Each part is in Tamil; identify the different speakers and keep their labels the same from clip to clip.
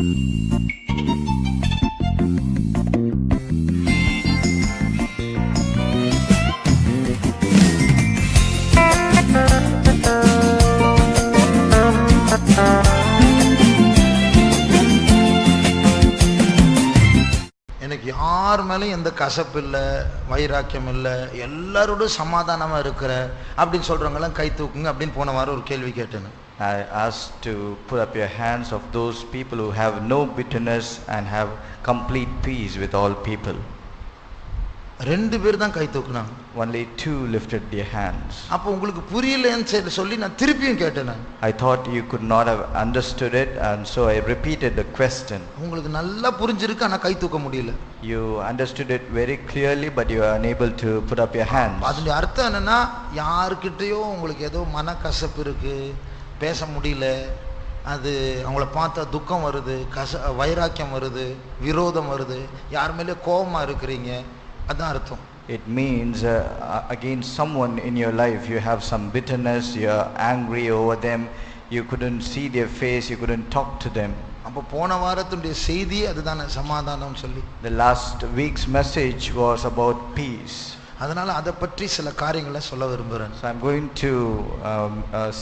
Speaker 1: எனக்கு யார் மேலேயும் எந்த கசப்பு இல்லை, வைராக்கியம் இல்லை, எல்லாரோட சமாதானமாக இருக்கிற அப்படின்னு சொல்கிறவங்கெல்லாம் கை தூக்குங்க அப்படின்னு போன வாரம் ஒரு கேள்வி கேட்டேன்னு.
Speaker 2: I asked to put up your hands of those people who have no bitterness and have complete peace with all people.
Speaker 1: 2 பேர் தான் கை தூக்குனாங்க.
Speaker 2: Only 2 lifted their hands.
Speaker 1: அப்போ உங்களுக்கு புரியலன்னு சொல்லி நான் திருப்பியும் கேட்டேன்.
Speaker 2: I thought you could not have understood it, and so I repeated the question.
Speaker 1: உங்களுக்கு நல்லா புரிஞ்சிருக்கு, ஆனா கை தூக்க முடியல.
Speaker 2: You understood it very clearly, but you are unable to put up your hands.
Speaker 1: அதோட அர்த்தம் என்னன்னா, யார்கிட்டயோ உங்களுக்கு ஏதோ மனக்கசப்பு இருக்கு, பேச முடியல, அது அவங்கள பார்த்தா துக்கம் வருது, வைராக்கியம் வருது, விரோதம் வருது, யார் மேலே கோபமா இருக்கிறீங்க, அதான் அர்த்தம்.
Speaker 2: It means against someone in your life you have some bitterness, you are angry over them, you couldn't see their face, you couldn't talk to them.
Speaker 1: அப்போ போன வாரத்துடைய செய்தி அதுதானே, சமாதானம் சொல்லி.
Speaker 2: The last week's message was about peace.
Speaker 1: அதனால அதை பற்றி சில காரியங்களை சொல்ல விரும்புகிறேன்.
Speaker 2: So I'm going to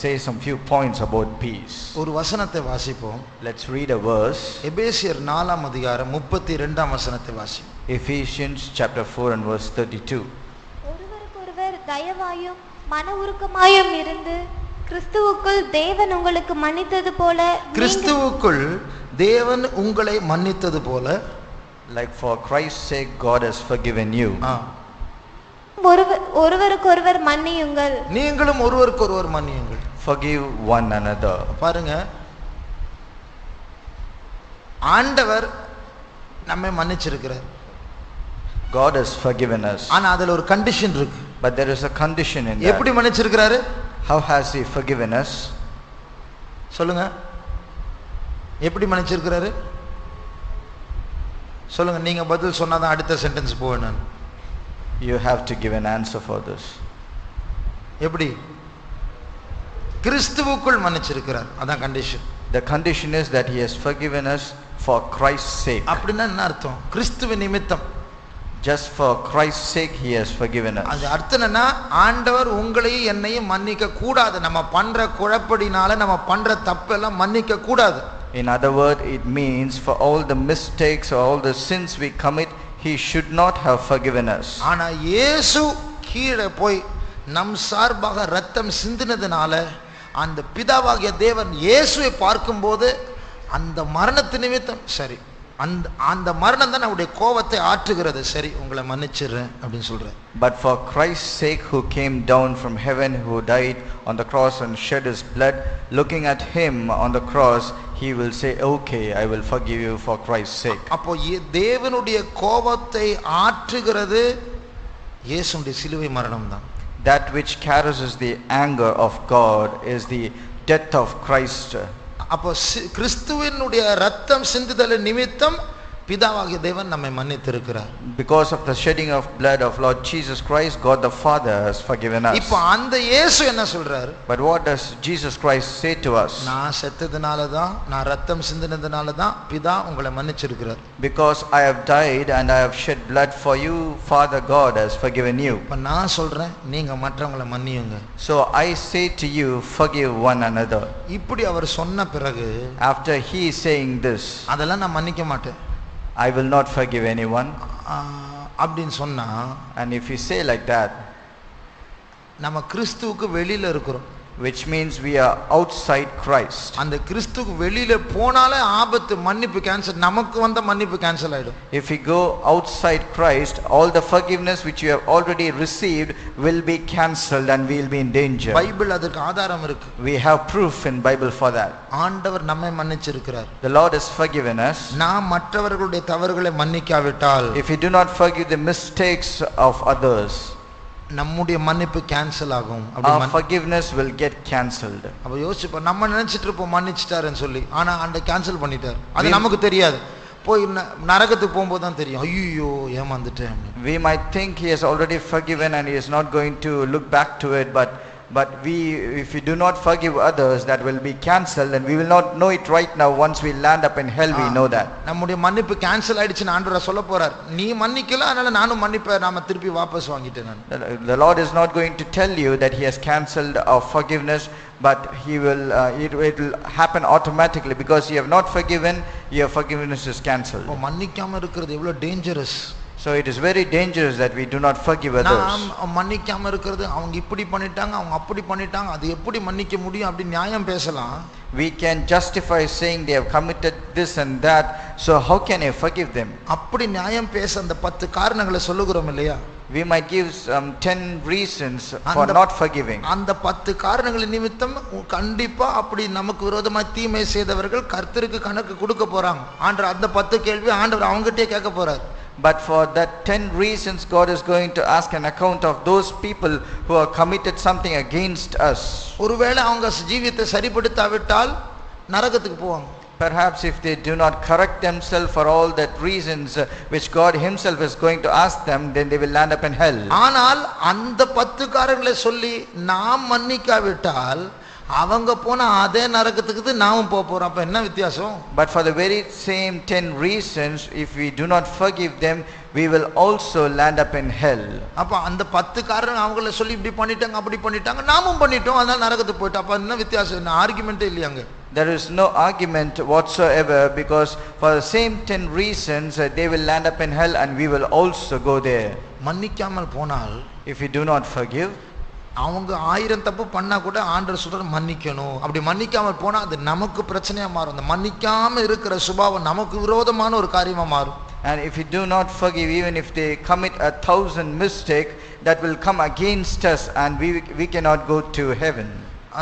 Speaker 2: say some few points about peace.
Speaker 1: ஒரு வசனத்தை வாசிப்போம்.
Speaker 2: Let's read a verse.
Speaker 1: எபேசியர் 4ஆம் அதிகாரம் 32ஆம் வசனத்தை வாசிப்போம்.
Speaker 2: Ephesians chapter 4 and verse 32.
Speaker 3: ஒருவருக்கொருவர் தயவாயும் மன உருக்கமாயும் இருந்து கிறிஸ்துவுக்குள் தேவன் உங்களுக்கு மன்னித்தது போல,
Speaker 1: கிறிஸ்துவுக்குள் தேவன் உங்களை மன்னித்தது போல,
Speaker 2: like for Christ's sake God has forgiven you.
Speaker 3: ஒருவருக்கொருவர் மன்னியுங்கள்,
Speaker 1: நீங்களும் ஒருவருக்கொருவர் மன்னியுங்கள்.
Speaker 2: Forgive one another.
Speaker 1: பாருங்க, ஆண்டவர் நம்மை மன்னிச்சிருக்கிறார்.
Speaker 2: God has forgiven us.
Speaker 1: ஆனா அதுல ஒரு கண்டிஷன் இருக்கு.
Speaker 2: But there is a condition in that.
Speaker 1: எப்படி மன்னிச்சிருக்கிறாரு?
Speaker 2: How has he forgiven us?
Speaker 1: சொல்லுங்க, எப்படி மன்னிச்சிருக்கிறாரு சொல்லுங்க. நீங்க பதில் சொன்னாதான் அடுத்த சென்டென்ஸ் போவேன் நான்.
Speaker 2: You have to give an answer for this.
Speaker 1: எப்படி? கிறிஸ்துவுக்குள் மன்னிச்சிருக்கிறார், அதான் condition.
Speaker 2: The condition is that he has forgiven us for Christ's sake.
Speaker 1: அப்படின்னா என்ன அர்த்தம்? கிறிஸ்துவின் நிமித்தம்,
Speaker 2: just for Christ's sake he has forgiven us.
Speaker 1: அது அர்த்தம் என்ன? ஆண்டவர் உங்களையும் என்னையும் மன்னிக்க கூடாது. நம்ம பண்ற குழப்படினால, நம்ம பண்ற தப்பு எல்லாம் மன்னிக்க கூடாது.
Speaker 2: In other words, it means for all the mistakes or all the sins we commit, he should not have forgiven us.
Speaker 1: ஆனா இயேசு கீழே போய் நம் சார்பாக ரத்தம் சிந்தினதுனால அந்த பிதாவாகிய தேவன் இயேசுவை பார்க்கும்போது அந்த மரணத்து நிமித்தம், சரி, அந்த மரணம் தான் அவருடைய கோபத்தை ஆற்றுகிறது, சரி உங்களை மன்னிச்சிடுறேன் அப்படின்னு சொல்றேன்.
Speaker 2: But for Christ's sake, who came down from heaven, who died on the cross and shed his blood, looking at him on the cross, he will say, okay, I will forgive you for Christ's sake.
Speaker 1: அப்போ தேவனுடைய கோபத்தை ஆற்றுகிறது இயேசுடைய சிலுவை மரணம் தான்.
Speaker 2: That which carouses the anger of God is the death of Christ.
Speaker 1: அப்போ கிறிஸ்துவினுடைய ரத்தம் சிந்துதல் நிமித்தம் பிதாவாகிய தேவன் நம்மை மன்னித்திருக்கிறார்.
Speaker 2: Because of the shedding of blood of Lord Jesus Christ, God the Father has forgiven us.
Speaker 1: இப்போ அந்த இயேசு என்ன சொல்றாரு?
Speaker 2: But what does Jesus Christ say to us?
Speaker 1: நான் செத்ததுனால தான், நான் ரத்தம் சிந்தினதுனால தான் பிதா உங்களை மன்னிச்சிருக்கிறார்.
Speaker 2: Because I have died and I have shed blood for you, Father God has forgiven you.
Speaker 1: இப்போ நான் சொல்றேன், நீங்க மற்றவங்களை மன்னியுங்க.
Speaker 2: So I say to you, forgive one another.
Speaker 1: இப்படி அவர் சொன்ன பிறகு,
Speaker 2: after he is saying this,
Speaker 1: அதெல்லாம் நான் மன்னிக்க மாட்டேன்,
Speaker 2: I will not forgive anyone,
Speaker 1: அப்படின்னு சொன்னா,
Speaker 2: and if you say like that,
Speaker 1: நம்ம கிறிஸ்துவுக்கு வெளியில இருக்கிறோம்.
Speaker 2: which means we are outside Christ.
Speaker 1: அந்த கிறிஸ்துவுக்கு வெளியில போனாலே ஆபத்து, மன்னிப்பு கேன்சல், நமக்கு வந்த மன்னிப்பு கேன்சல் ஆயிடும்.
Speaker 2: If we go outside Christ, all the forgiveness which you have already received will be cancelled and we will be in danger.
Speaker 1: Bible அதுக்கு ஆதாரம் இருக்கு.
Speaker 2: We have proof in Bible for that.
Speaker 1: ஆண்டவர் நம்மை மன்னிச்சிருக்கிறார்.
Speaker 2: The Lord has forgiven us.
Speaker 1: நாம் மற்றவர்களுடைய தவறுகளை மன்னிக்காவிட்டால்,
Speaker 2: if we do not forgive the mistakes of others,
Speaker 1: நம்முடைய மன்னிப்பு கேன்சல் ஆகும்.
Speaker 2: our forgiveness will get cancelled.
Speaker 1: அப்ப யோசிப்போம், நம்ம நினைச்சிட்டு இருப்போம் மன்னிச்சிட்டாருன்னு சொல்லி, ஆனா அந்த கேன்சல் பண்ணிட்டார், அது நமக்கு தெரியாது. போய் நரகத்துக்கு போகும்போது தான் தெரியும், ஐயோ ஏமாந்துட்டேன்.
Speaker 2: We might think he has already forgiven and he is not going to look back to it, but But if we do not forgive others, that will be cancelled, and we will not know it right now. Once we land up in hell, we know that.
Speaker 1: நம்முடைய மன்னிப்பு கேன்சல் ஆயிடுச்சுன்னு ஆண்டவர் சொல்ல போறார். நீ மன்னிக்கல, அதனால நானும் மன்னிப்பை நாம திருப்பி வாபஸ் வாங்கிட்டேன் நான்.
Speaker 2: The Lord is not going to tell you that He has cancelled our forgiveness, but He will. It will happen automatically because you have not forgiven. Your forgiveness is cancelled.
Speaker 1: மன்னிக்காம இருக்கிறது எவ்வளவு dangerous.
Speaker 2: So it is very dangerous that we do not forgive others.
Speaker 1: நாம் மன்னிக்காம இருக்கிறது, அவங்க இப்படி பண்ணிட்டாங்க, அவங்க அப்படி பண்ணிட்டாங்க, அது எப்படி மன்னிக்க முடியும் அப்படி நியாயம் பேசலாம்.
Speaker 2: We can justify saying they have committed this and that, so how can I forgive them?
Speaker 1: அப்படி நியாயம் பேச அந்த 10 காரணங்களை சொல்லுகிறோம் இல்லையா?
Speaker 2: We might give some 10 reasons for not forgiving.
Speaker 1: அந்த 10 காரணங்களின் நிமித்தம் கண்டிப்பா அப்படி நமக்கு விரோதமாய் தீமை செய்தவர்கள் கர்த்தருக்கு கணக்கு கொடுக்க போறாங்க. ஆண்டவர் அந்த 10 கேள்வி ஆண்டவர் அவங்ககிட்டயே கேட்க போறார்.
Speaker 2: But for that 10 reasons, God is going to ask an account of those people who have committed something against us.
Speaker 1: ஒருவேளை அவங்க ஜீவியத்தை சரிப்படுத்தாவிட்டால் நரகத்துக்கு போவாங்க.
Speaker 2: Perhaps if they do not correct themselves for all that reasons which God Himself is going to ask them, then they will land up in hell.
Speaker 1: ஆனால் அந்த 10 காரணங்களை சொல்லி நாம் மன்னிக்காவிட்டால் அவங்க போன அதே நரகத்துக்கு நாமும் போறோம். அப்ப என்ன வித்தியாசம்?
Speaker 2: But for the very same 10 reasons, if we do not forgive them, we will also land up in hell.
Speaker 1: அப்ப அந்த 10 காரணம் அவங்கள சொல்லி இப்படி பண்ணிட்டாங்க அப்படி பண்ணிட்டாங்க, நாமும் பண்ணிட்டோம், அதனால நரகத்துக்கு போயிட்டோம். அப்ப என்ன வித்தியாசம்? என்ன ஆர்குமெண்டே இல்லையாங்க.
Speaker 2: There is no argument whatsoever, because for the same 10 reasons they will land up in hell and we will also go there.
Speaker 1: மன்னிக்காமல் போனால்,
Speaker 2: If we do not forgive,
Speaker 1: அவங்க 1000 தப்பு பண்ணா கூட ஆண்டவர் சொல்ற மன்னிக்கணும். அப்படி மன்னிக்காம போனா அது நமக்கு பிரச்சனையா மாறும். அந்த மன்னிக்காம இருக்கிற சுபாவம் நமக்கு விரோதமான ஒரு காரியமா மாறும்.
Speaker 2: and if we do not forgive, even if they commit 1,000 mistakes, that will come against us and we cannot go to heaven.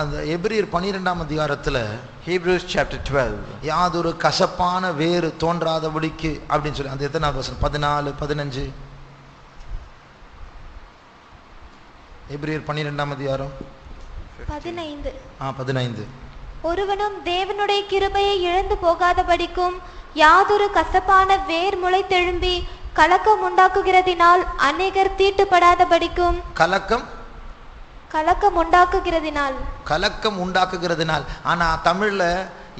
Speaker 1: அந்த எபிரியர் 12ஆம் அதிகாரத்துல
Speaker 2: Hebrews chapter 12,
Speaker 1: யாதொரு கசப்பான வேறு தோன்றாதபடிக்கு அப்படின்னு சொல்லி, அந்த எத்தனாவது வசனம்? 14, 15. எபிரியர் 12ஆம் அதிகாரம்
Speaker 3: 15.
Speaker 1: 15.
Speaker 3: ஒருவனும் தேவனுடைய கிருபையை இழந்து போகாதபடிக்கும் யாதொரு கசப்பான வேர் முளைத்தெழும்பி கலக்கம் உண்டாக்குகிறதினால் அநேகர் தீட்டுப்படாதபடிக்கும். கலக்கம் உண்டாக்குகிறதினால். ஆனா தமிழ்ல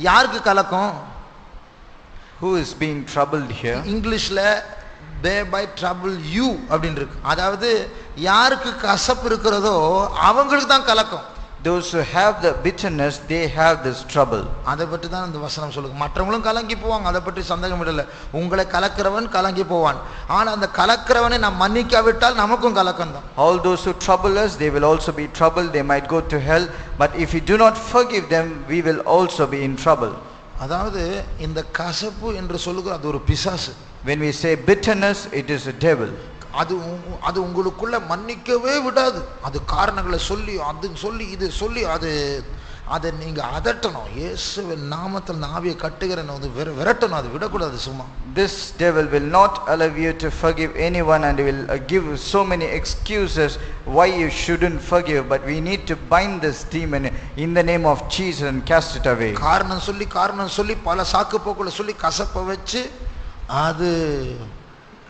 Speaker 3: யாருக்கு கலக்கம்?
Speaker 2: who is being troubled here?
Speaker 1: இங்கிலீஷ்ல they by trouble you அப்படின்னு இருக்கு. அதாவது யாருக்கு கசப்பு இருக்கிறதோ அவங்களுக்கு தான் கலக்கம்.
Speaker 2: Those who have the bitterness, they have this trouble.
Speaker 1: அதை பற்றி தான் இந்த வசனம் சொல்லுங்க. மற்றவங்களும் கலங்கி போவாங்க, அதை பற்றி சந்தேகம் இல்லை. உங்களை கலக்கிறவன் கலங்கி போவான். ஆனா அந்த கலக்கிறவனை நாம் மன்னிக்காவிட்டால் நமக்கும் கலக்கம் தான்.
Speaker 2: All those who trouble us, they will also be troubled. They might go to hell. But if we do not forgive them, we will also be in trouble.
Speaker 1: அதாவது இந்த கசப்பு என்று சொல்லுகிற அது ஒரு பிசாசு.
Speaker 2: When we say bitterness, it is a devil.
Speaker 1: அது உங்களுக்குள்ள மன்னிக்கவே விடாது. அது காரணங்களை சொல்லி அது சொல்லி இது சொல்லி அதை நீங்க அதட்டணும். இயேசுவின் நாமத்தில் ஆவியை கட்டுகிறேன், அது விரட்டணும், அது விடக்கூடாது சும்மா.
Speaker 2: This devil will not allow you to forgive anyone and will give so many excuses why you shouldn't forgive, but we need to bind this demon in the name of Jesus and cast it away.
Speaker 1: காரணம் சொல்லி பல சாக்கு போக்குல சொல்லி கசப்பை வச்சு அது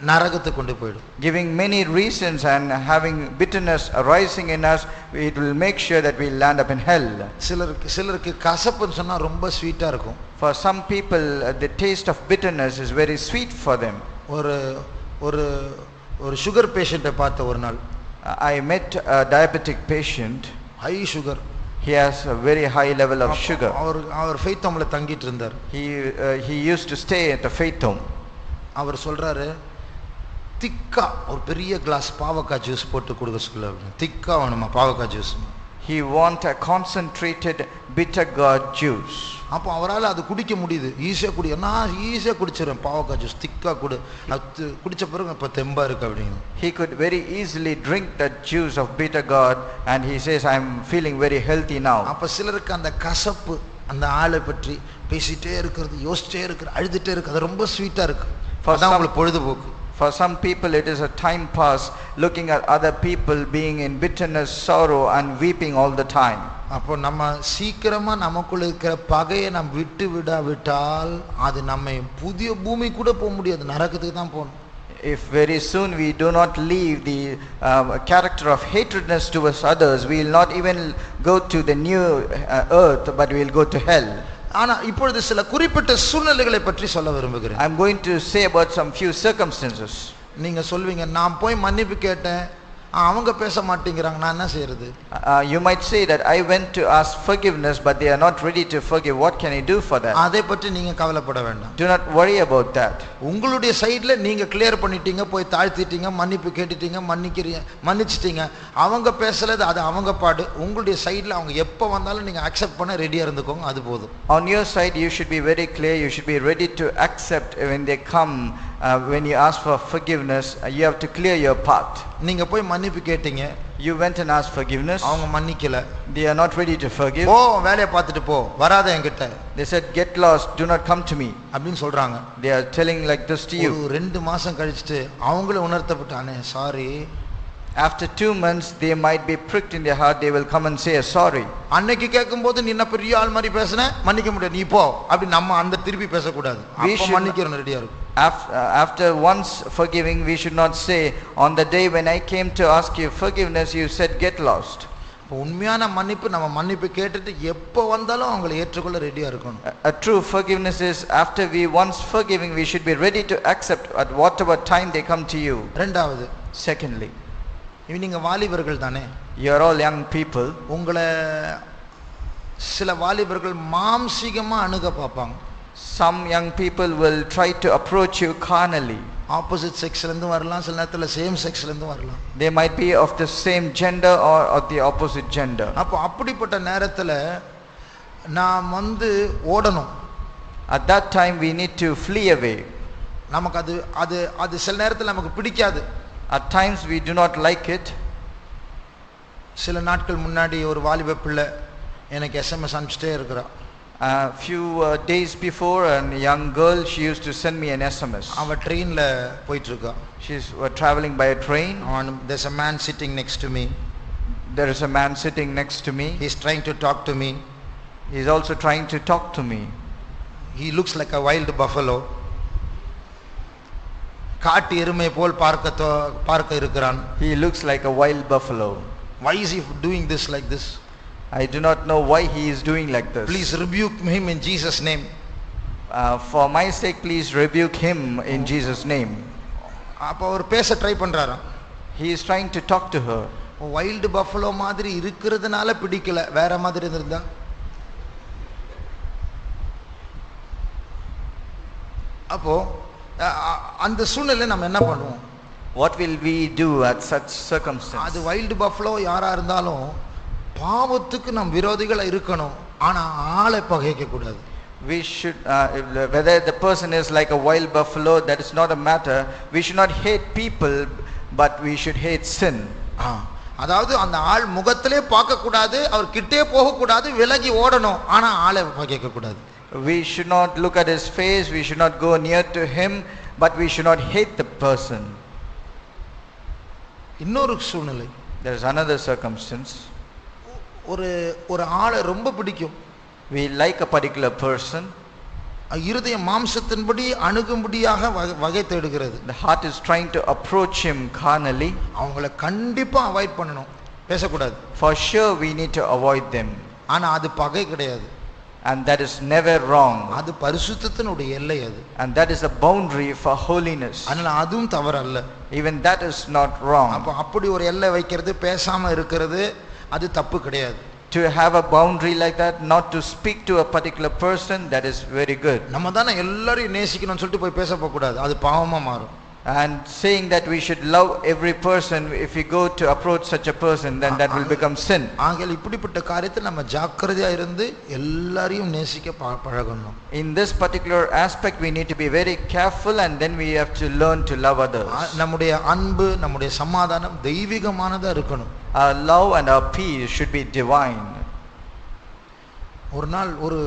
Speaker 1: நரகத்துக்கு கொண்டு போயிடும்.
Speaker 2: Giving many reasons and having bitterness arising in us, it will make sure that we land up in hell.
Speaker 1: சிலருக்கு கசப்புன்னு சொன்னா ரொம்ப ஸ்வீட்டா இருக்கும்.
Speaker 2: For some people, the taste of bitterness is very sweet for them.
Speaker 1: ஒரு சுகர் பேஷண்ட்டை பார்த்த ஒரு நாள்.
Speaker 2: I met a diabetic patient.
Speaker 1: High sugar.
Speaker 2: He has a very high level of sugar.
Speaker 1: அவர் ஃபெய்த் ஹோம்ல தங்கிட்டு இருந்தார்.
Speaker 2: He used to stay at a faith home.
Speaker 1: அவர் சொல்றாரு, திக்கா ஒரு பெரிய கிளாஸ் பாவக்காய் ஜூஸ் போட்டு கொடுக்க சொல்ல. திக்கா வேணுமா பாவக்காய் juice?
Speaker 2: He want a concentrated bitter gourd juice.
Speaker 1: அப்போ அவரால் அது குடிக்க முடியுது, ஈஸியாக நான் ஈஸியாக குடிச்சிடுறேன் பாவக்காய் ஜூஸ், திக்கா குடிச்ச பிறகு இப்போ தெம்பா இருக்கு அப்படின்னு.
Speaker 2: He could very easily drink that juice of bitter gourd and he says, I am feeling very healthy now.
Speaker 1: அப்போ சிலருக்கு அந்த கசப்பு, அந்த ஆளை பற்றி பேசிட்டே இருக்கிறது, யோசிச்சே இருக்கிற, அழுதுட்டே இருக்கு, அது ரொம்ப ஸ்வீட்டா இருக்கு. அவங்களுக்கு பொழுதுபோக்கு.
Speaker 2: For some people it is a time pass, looking at other people being in bitterness, sorrow and weeping all the time.
Speaker 1: அப்போ நம்ம சீக்கிரமா நமக்குள்ள இருக்கிற பகையை நாம் விட்டு விடாவிட்டால் அது நம்ம புதிய பூமி கூட போக முடியாது, நரகத்துக்கு தான் போகணும்.
Speaker 2: If very soon we do not leave the character of hatredness towards others, we will not even go to the new earth, but we will go to hell.
Speaker 1: ஆனா இப்பொழுது சில குறிப்பிட்ட சூழ்நிலைகளை பற்றி சொல்ல விரும்புகிறேன்.
Speaker 2: I'm going to say about some few circumstances.
Speaker 1: நீங்க சொல்வீங்க, நான் போய் மன்னிப்பு கேட்டேன், அவங்க பேச மாட்டேங்கிறாங்க, நான் என்ன செய்யறது?
Speaker 2: You might say that I went to ask forgiveness, but they are not ready to forgive. What can I do for that?
Speaker 1: அதை பற்றி நீங்க கவலைப்பட வேண்டாம்.
Speaker 2: Do not worry about that.
Speaker 1: உங்களுடைய சைடுல நீங்க கிளியர் பண்ணிட்டீங்க, போய் தாழ்த்திட்டீங்க, மன்னிப்பு கேட்டுட்டீங்க, மன்னிச்சிட்டீங்க. அவங்க பேசலது அது அவங்க பாடு. உங்களுடைய சைடுல அவங்க எப்ப வந்தாலும் நீங்க அக்செப்ட் பண்ண ரெடியா இருந்துக்கோங்க, அது போதும்.
Speaker 2: On your side, you should be very clear. You should be ready to accept when they come. When you ask for forgiveness, you have to clear your path.
Speaker 1: நீங்க போய் மன்னிப்பு கேட்டீங்க,
Speaker 2: You went and asked forgiveness.
Speaker 1: அவங்க மன்னிக்கல.
Speaker 2: They are not ready to forgive.
Speaker 1: ஓ வேலைய பார்த்துட்டு போ, வராத என்கிட்ட.
Speaker 2: They said, get lost, do not come to me.
Speaker 1: அப்படின்னு சொல்றாங்க.
Speaker 2: They are telling like this to you.
Speaker 1: ஒரு 2 மாசம் கழிச்சிட்டு அவங்களே உணர்த்தப்பட்டானே, sorry.
Speaker 2: After 2 months, they might be pricked in their heart. They will come and say sorry.
Speaker 1: அன்னைக்கு கேட்கும்போது நீ என்ன பெரிய ஆள் மாதிரி பேசுன, மன்னிக்க முடியாது, நீ போ அப்படி நம்ம அந்த திருப்பி பேசக்கூடாது. அப்ப மன்னிக்கிறோம் ரெடியா இருக்கும்.
Speaker 2: After once forgiving, we should not say, on the day when I came to ask you forgiveness, you said get lost.
Speaker 1: உண்மையான மன்னிப்பு நம்ம மன்னிப்பு கேட்டுட்டு எப்போ வந்தாலும் அவங்களை ஏற்றுக்கொள்ள ரெடியா இருக்கணும்.
Speaker 2: A true forgiveness is after we once forgiving, we should be ready to accept at whatever time they come to you.
Speaker 1: ரெண்டாவது,
Speaker 2: Secondly,
Speaker 1: நீங்க வாலிபர்கள் தானே,
Speaker 2: you are all young people.
Speaker 1: உங்களை சில வாலிபர்கள் மாம்சீகமா அணுக பார்ப்பாங்க.
Speaker 2: Some young people will try to approach you carnally.
Speaker 1: Opposite செக்ஸ்ல இருந்து வரலாம், சில நேரத்துல சேம் செக்ஸ்ல இருந்து வரலாம்.
Speaker 2: They might be of the same gender or of the opposite gender.
Speaker 1: அப்போ அப்படிப்பட்ட நேரத்துல நாம் ஓடணும்.
Speaker 2: At that time we need to flee away.
Speaker 1: நமக்கு அது அது அது சில நேரத்துல நமக்கு பிடிக்காது.
Speaker 2: At times we do not like it.
Speaker 1: சில நாட்கள் முன்னாடி ஒரு வாலிப பிள்ளை எனக்கு SMS அனுப்பிச்சிட்டே இருக்கிறா.
Speaker 2: A few days before, a young girl, she used to send me an SMS.
Speaker 1: அவ ட்ரெயின்ல போயிட்டு இருக்கா.
Speaker 2: She's traveling by a train.
Speaker 1: There's a man sitting next to me.
Speaker 2: There is a man sitting next to me.
Speaker 1: He's trying to talk to me.
Speaker 2: He's also trying to talk to me.
Speaker 1: He looks like a wild buffalo. காட்டு எருமை போல் பார்க்க இருக்கிறான்.
Speaker 2: He looks like a wild buffalo.
Speaker 1: Why is he doing this like this?
Speaker 2: I do not know why he is doing like this.
Speaker 1: Please rebuke him in Jesus name.
Speaker 2: For my sake, please rebuke him in Jesus name.
Speaker 1: அப்ப அவர் பேச ட்ரை பண்றாராம்.
Speaker 2: He is trying to talk to her.
Speaker 1: Wild buffalo மாதிரி இருக்கிறதுனால பிடிக்கல, வேற மாதிரி இருந்திருந்தா? அப்போ அந்த சூழ்நிலை நம்ம என்ன பண்ணுவோம்?
Speaker 2: What will we do at such circumstances?
Speaker 1: அது வைல்ட் பஃபலோ யாரா இருந்தாலும் பாவத்துக்கு நாம் விரோதிகளா இருக்கணும், ஆனா ஆளை பகைக்க கூடாது.
Speaker 2: We should whether the person is like a wild buffalo, that is not a matter. We should not hate people, but we should hate sin.
Speaker 1: அதாவது அந்த ஆள் முகத்திலே பார்க்க கூடாது, அவர் கிட்டே போக கூடாது, விலகி ஓடணும், ஆனா ஆளை பகைக்க கூடாது.
Speaker 2: We should not look at his face, we should not go near to him, but we should not hate the person.
Speaker 1: இன்னொரு சூழ்நிலை,
Speaker 2: there is another circumstance.
Speaker 1: ஒரு ஆளை ரொம்ப பிடிக்கும்.
Speaker 2: We like a particular person.
Speaker 1: இருதய மாம்சத்தின்படி அணுகும்படியாக வகை தேடுகிறது.
Speaker 2: The heart is trying to approach him carnally.
Speaker 1: அவங்களை கண்டிப்பா அவாய்ட் பண்ணணும், பேசக்கூடாது.
Speaker 2: For sure we need to avoid them.
Speaker 1: ஆனா அது பகை கிடையாது.
Speaker 2: And that is never wrong.
Speaker 1: அது பரிசுத்தத்தினுடைய எல்லை அது.
Speaker 2: And that is a boundary for holiness.
Speaker 1: அதனால அதுவும் தவறு அல்ல.
Speaker 2: Even that is not wrong.
Speaker 1: அப்படி ஒரு எல்லை வைக்கிறது, பேசாம இருக்கிறது, அது தப்பு கிடையாது.
Speaker 2: To have a boundary like that, not to speak to a particular person, that is very good.
Speaker 1: நம்ம தானே எல்லாரையும் நேசிக்கணும்னு சொல்லிட்டு போய் பேச போக கூடாது, அது பாவமா மாறும்.
Speaker 2: And saying that we should love every person, if we go to approach such a person, then that will become sin.
Speaker 1: ஆகையால் இப்படிப்பட்ட காரியத்தில் நம்ம ஜாக்கிரதையா இருந்து எல்லாரையும் நேசிக்க பழகணும்.
Speaker 2: In this particular aspect we need to be very careful, and then we have to learn to love others.
Speaker 1: நம்முடைய அன்பு, நம்முடைய சமாதானம் தெய்வீகமானதா இருக்கணும்.
Speaker 2: Our love and our peace should be divine.
Speaker 1: ஒரு நாள் ஒரு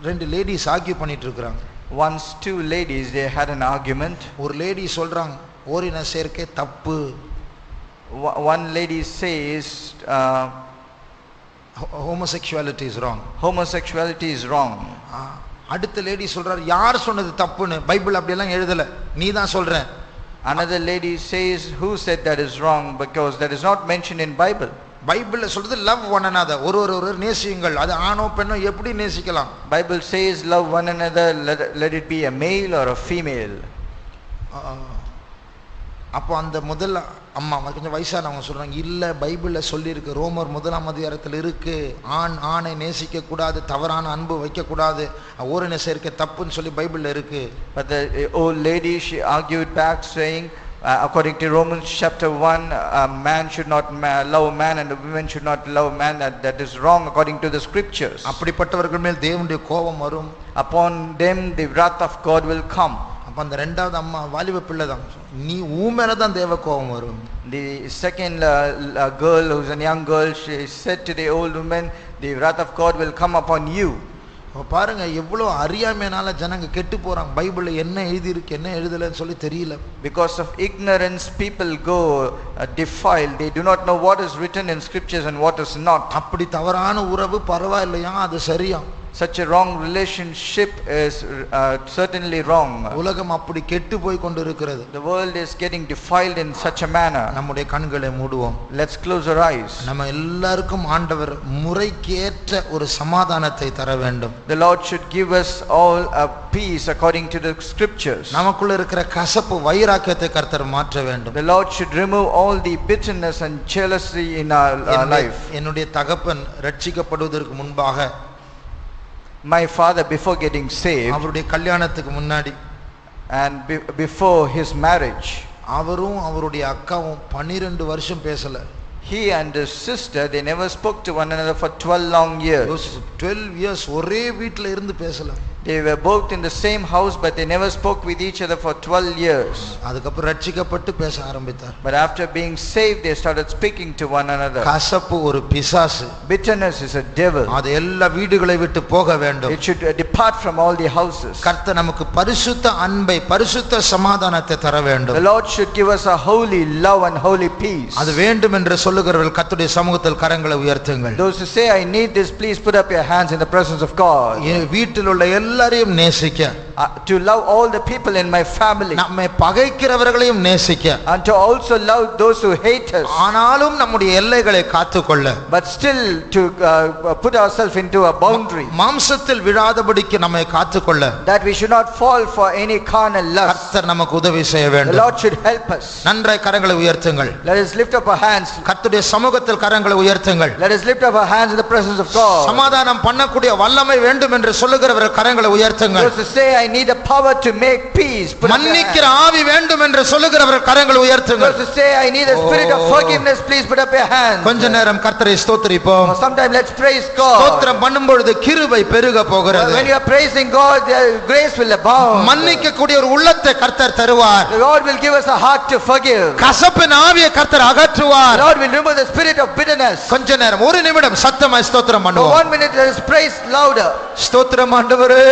Speaker 1: ரெண்டு லேடிஸ் ஆர்கியூ பண்ணிட்டு இருக்காங்க.
Speaker 2: Once two ladies, they had an argument.
Speaker 1: ஒரு லேடி சொல்றாங்க ஓரின சேர்க்கை தப்பு.
Speaker 2: One lady says
Speaker 1: homosexuality is wrong.
Speaker 2: Homosexuality is wrong.
Speaker 1: அடுத்த லேடி சொல்றாரு யார் சொன்னது தப்புன்னு, பைபிள் அப்படி எல்லாம் எழுதல. நீ தான் சொல்ற.
Speaker 2: Another lady says, who said that is wrong? Because that is not mentioned in Bible.
Speaker 1: பைபிள்ல சொல்றது லவ் ஒன் another, ஒரு நேசியுங்கள். அது ஆணோ பெண்ணோ எப்படி நேசிக்கலாம்?
Speaker 2: Bible says love one another, let it be a male or a female.
Speaker 1: அப்போ அந்த முதல் அம்மா கொஞ்சம் வயசானவங்க சொல்றாங்க, இல்ல பைபிள்ல சொல்லியிருக்கு, ரோமர் 1ஆம் அதிகாரத்தில் இருக்கு, ஆணை நேசிக்க கூடாது, தவறான அன்பு வைக்க கூடாது, ஓரின சேர்க்கை தப்புன்னு சொல்லி பைபிள்ல இருக்கு.
Speaker 2: But the old lady, she argued back saying, according to Romans chapter 1, a man should not love a man and a woman should not love a man. That is wrong according to the scriptures.
Speaker 1: அப்படிப்பட்டவர்கள் மேல் தேவனுடைய கோபம் வரும்.
Speaker 2: Upon them the wrath of God will come.
Speaker 1: அப்ப அந்த இரண்டாவது அம்மா வாலிப பிள்ளை தான், நீ உன் மேல தான் தேவ கோபம் வரும்.
Speaker 2: The second girl, who is a young girl, she said to the old woman, the wrath of God will come upon you.
Speaker 1: பாருங்க எவ்வளவு அறியாமைனால ஜனங்க கெட்டு போறாங்க. பைபிள்ல என்ன எழுதி இருக்கு என்ன எழுதலன்னு சொல்லி தெரியல.
Speaker 2: Because of ignorance people go defiled. They do not know what is written in scriptures and what is not.
Speaker 1: அப்படி தவறான உறவு பரவாயில்லையா, அது சரியா?
Speaker 2: Such a wrong relationship is certainly wrong.
Speaker 1: உலகம் அப்படி கெட்டு போய் கொண்டிருக்கிறது.
Speaker 2: The world is getting defiled in such a manner.
Speaker 1: நம்முடைய கண்களை மூடுவோம்.
Speaker 2: Let's close our eyes.
Speaker 1: நம்ம எல்லாருக்கும் ஆண்டவர் முறைக்கேற்ற ஒரு சமாதானத்தை தர வேண்டும்.
Speaker 2: The Lord should give us all a peace according to the scriptures.
Speaker 1: நமக்குள்ள இருக்கிற கசப்பு வைராக்கியத்தை கர்த்தர் மாற்ற வேண்டும்.
Speaker 2: The Lord should remove all the bitterness and jealousy in our life.
Speaker 1: என்னுடைய தகப்பன் ரட்சிக்கப்படுவதற்கு முன்பாக,
Speaker 2: my father before getting saved,
Speaker 1: அவருடைய கல்யாணத்துக்கு முன்னாடி
Speaker 2: and before his marriage,
Speaker 1: அவரும் அவருடைய அக்காவும் 12 வருஷம் பேசல.
Speaker 2: he and his sister, they never spoke to one another for 12 long years.
Speaker 1: 12 years ஒரே வீட்ல இருந்து பேசல.
Speaker 2: They were both in the same house, but they never spoke with each other for 12 years.
Speaker 1: அதுக்கப்புறம் ரட்சிக்கப்பட்டு பேச ஆரம்பித்தார்.
Speaker 2: But after being saved, they started speaking to one another.
Speaker 1: கசப்பு ஒரு பிசாசு.
Speaker 2: Bitterness is a devil.
Speaker 1: அது எல்லா வீடுகளை விட்டு போக வேண்டும்.
Speaker 2: It should depart from all the houses.
Speaker 1: கர்த்தர் நமக்கு பரிசுத்த அன்பை, பரிசுத்த சமாதானத்தை தர வேண்டும்.
Speaker 2: The Lord should give us a holy love and holy peace.
Speaker 1: அது வேண்டும் என்று சொல்லுகிறவர்கள் கர்த்தருடைய சமூகத்தில் கரங்களை உயர்த்துங்கள்.
Speaker 2: Those who say, I need this, please put up your hands in the presence of God.
Speaker 1: வீட்டில் உள்ள எல்லாரையும் நேசிக்க,
Speaker 2: to love all the people in my family,
Speaker 1: நம்மை பகைக்கிறவர்களையும் நேசிக்க,
Speaker 2: and to also love those who hate us,
Speaker 1: ஆனாலும் நம்முடைய எல்லைகளை காத்துக்கொள்ள,
Speaker 2: but still to put ourselves into a boundary,
Speaker 1: மாம்சத்தில் விழாதபடிக்கு நம்மை காத்துக்கொள்ள,
Speaker 2: that we should not fall for any carnal lust.
Speaker 1: கர்த்தர் நமக்கு உதவி செய்ய
Speaker 2: The
Speaker 1: வேண்டும்.
Speaker 2: Lord should help us.
Speaker 1: நன்றாய் கரங்களை உயர்த்துங்கள்.
Speaker 2: Let us lift up our hands.
Speaker 1: கர்த்தருடைய சமூகத்தில் கரங்களை உயர்த்துங்கள்.
Speaker 2: Let us lift up our hands in the presence of God.
Speaker 1: சமாதானம் பண்ணக்கூடிய வல்லமை வேண்டும் என்று சொல்லுகிறவர்கள் கரங்களை உயர்த்துங்கள்.
Speaker 2: Those who say, I need a power to make peace, put up your
Speaker 1: மன்னிக்கிற
Speaker 2: hands.
Speaker 1: ஆவி வேண்டும் என்று சொல்லுகிறவர்கள் கரங்களை உயர்த்துங்கள்.
Speaker 2: Those who say, I need a spirit of forgiveness, please put up your hands.
Speaker 1: கொஞ்ச நேரம் கர்த்தரை ஸ்தோத்திரிப்போம்.
Speaker 2: Sometime let's praise God.
Speaker 1: ஸ்தோத்திரம் பண்ணும் பொழுது கிருபை பெருக போகிறது.
Speaker 2: When you are praising God, the grace will abound.
Speaker 1: மன்னிக்க கூடிய ஒரு உள்ளத்தை கர்த்தர் தருவார்.
Speaker 2: The Lord will give us a heart to forgive.
Speaker 1: கசப்பின் ஆவியை கர்த்தர் அகற்றுவார்.
Speaker 2: The Lord will remove the spirit of bitterness.
Speaker 1: கொஞ்ச நேரம், ஒரு நிமிடம் சத்தமாய் ஸ்தோத்திரம்
Speaker 2: For
Speaker 1: பண்ணுவோம்.
Speaker 2: 1 minute, let us praise louder.
Speaker 1: ஸ்தோத்திரம் ஆண்டவரே,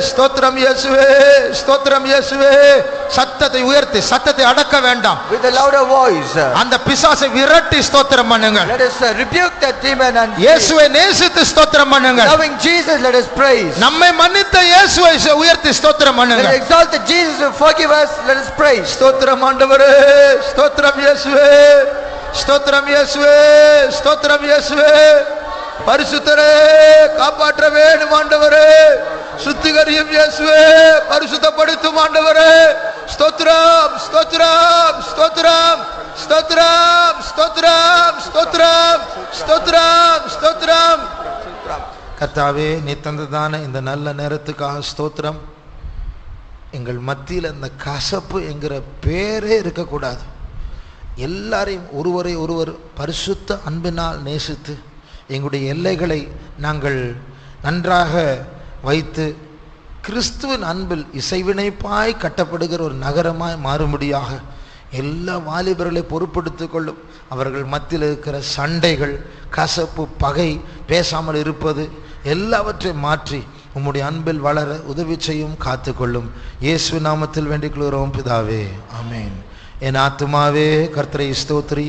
Speaker 1: ஸ்தோத்திரம் இயேசுவே, ஸ்தோத்திரம் இயேசுவே. சத்தத்தை உயர்த்தி, சத்தத்தை அடக்க வேண்டாம்.
Speaker 2: With a louder voice,
Speaker 1: அந்த பிசாசை விரட்டி ஸ்தோத்திரம் பண்ணுங்க.
Speaker 2: let us rebuke that demon and
Speaker 1: இயேசுவை நேசித்து ஸ்தோத்திரம் பண்ணுங்க.
Speaker 2: loving Jesus, let us praise.
Speaker 1: நம்மை மன்னித்த இயேசுவை உயர்த்தி ஸ்தோத்திரம்
Speaker 2: Let
Speaker 1: பண்ணுங்க.
Speaker 2: us exalt the Jesus who forgive us, let us praise.
Speaker 1: ஸ்தோத்திரம் ஆண்டவரே, ஸ்தோத்திரம் இயேசுவே, ஸ்தோத்திரம் இயேசுவே, ஸ்தோத்திரம் இயேசுவே. பரிசுத்தரே, காப்பாற்ற வேண்டும் ஆண்டவரே. சுத்திகரியும் இயேசுவே, பரிசுத்தப்படுத்தும் ஆண்டவரே. ஸ்தோத்திரம், ஸ்தோத்திரம், ஸ்தோத்திரம், ஸ்தோத்திரம், ஸ்தோத்திரம், ஸ்தோத்திரம், ஸ்தோத்திரம், ஸ்தோத்திரம். கர்த்தாவே, நீ தந்ததான இந்த நல்ல நேரத்துக்காக ஸ்தோத்திரம். எங்கள் மத்தியில் இந்த கசப்பு என்கிற பேரே இருக்கக்கூடாது. எல்லாரையும் ஒருவரை ஒருவர் பரிசுத்த அன்பினால் நேசித்து எங்களுடைய எல்லைகளை நாங்கள் நன்றாக வைத்து கிறிஸ்துவின் அன்பில் இசைவினைப்பாய் கட்டப்படுகிற ஒரு நகரமாய் மாறும்படியாக எல்லா வாலிபர்களை பொறுப்படுத்திக் கொள்ளும். அவர்கள் மத்தியில் இருக்கிற சண்டைகள், கசப்பு, பகை, பேசாமல் இருப்பது எல்லாவற்றையும் மாற்றி உம்முடைய அன்பில் வளர உதவி செய்யும், காத்துக்கொள்ளும். இயேசு நாமத்தில் வேண்டிக் கொள்கிறோம் பிதாவே, ஆமென். என் ஆத்துமாவே கர்த்தரை ஸ்தோத்திரி,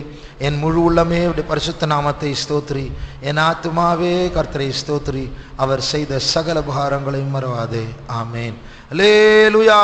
Speaker 1: என் முழு உள்ளமே பரிசுத்த நாமத்தை ஸ்தோத்திரி. என் ஆத்துமாவே கர்த்தரை ஸ்தோத்திரி, அவர் செய்த சகல உபகாரங்களையும் மறவாதே. ஆமென். அல்லேலூயா.